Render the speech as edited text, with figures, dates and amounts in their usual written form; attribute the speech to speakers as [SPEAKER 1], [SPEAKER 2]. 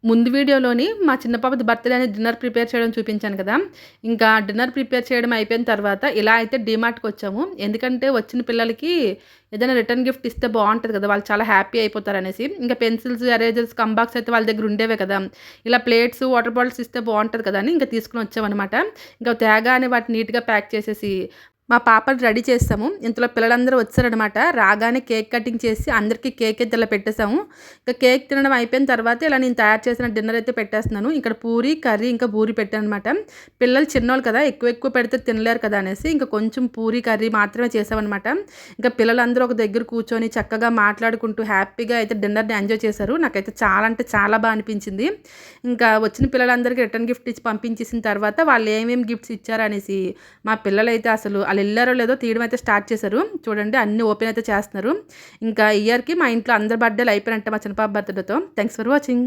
[SPEAKER 1] ముందు వీడియోలోని మా చిన్న పాపది బర్త్‌డే అని డిన్నర్ ప్రిపేర్ చేయడం చూపించాను కదా! ఇంకా డిన్నర్ ప్రిపేర్ చేయడం అయిపోయిన తర్వాత ఇలా అయితే డీమార్ట్‌కొచ్చాము. ఎందుకంటే వచ్చిన పిల్లలకి ఏదైనా రిటర్న్ గిఫ్ట్ ఇస్తే బావుంటది కదా! వాళ్ళు చాలా హ్యాపీ అయిపోతారనేసి. ఇంకా పెన్సిల్స్, ఎరేజర్స్, కంబాక్స్ అయితే వాళ్ళ దగ్గర ఉండేవే కదా! ఇలా ప్లేట్స్, వాటర్ బాటిల్స్ ఇస్తే బావుంటది కదా! అని ఇంకా తీసుకొని వచ్చామనమాట. ఇంకా తేగానే వాటిని నీట్‌గా ప్యాక్ చేసేసి మా పాపని రెడీ చేసాము. ఇంతలో పిల్లలందరూ వచ్చారనమాట. రాగానే కేక్ కటింగ్ చేసి అందరికీ కేక్ అయితే ఇలా పెట్టేసాము. ఇంకా కేక్ తినడం అయిపోయిన తర్వాత ఇలా నేను తయారు చేసిన డిన్నర్ అయితే పెట్టేస్తున్నాను. ఇక్కడ పూరి, కర్రీ ఇంకా బూరి పెట్టాననమాట. పిల్లలు చిన్నోళ్ళు కదా! ఎక్కువ పెడితే తినలేరు కదా! అనేసి ఇంకా కొంచెం పూరి, కర్రీ మాత్రమే చేసామనమాట. ఇంకా పిల్లలందరూ ఒక దగ్గర కూర్చొని చక్కగా మాట్లాడుకుంటూ హ్యాపీగా అయితే డిన్నర్‌ని ఎంజాయ్ చేశారు. నాకైతే చాలా అంటే చాలా అనిపించింది. ఇంకా వచ్చిన పిల్లలందరికీ రిటర్న్ గిఫ్ట్ ఇచ్చి పంపించేసిన తర్వాత వాళ్ళు ఏమేమి గిఫ్ట్స్ ఇచ్చారనేసి మా పిల్లలైతే అసలు ఎళ్లారో లేదో తీయడం అయితే స్టార్ట్ చేశారు. చూడండి అన్నీ ఓపెన్ అయితే చేస్తున్నారు. ఇంకా ఇయర్‌కి మా ఇంట్లో అందరి బర్త్‌డేలు అయిపోయినట్టే మా చిన్న పాప బర్త్‌డేతో. Thanks for watching.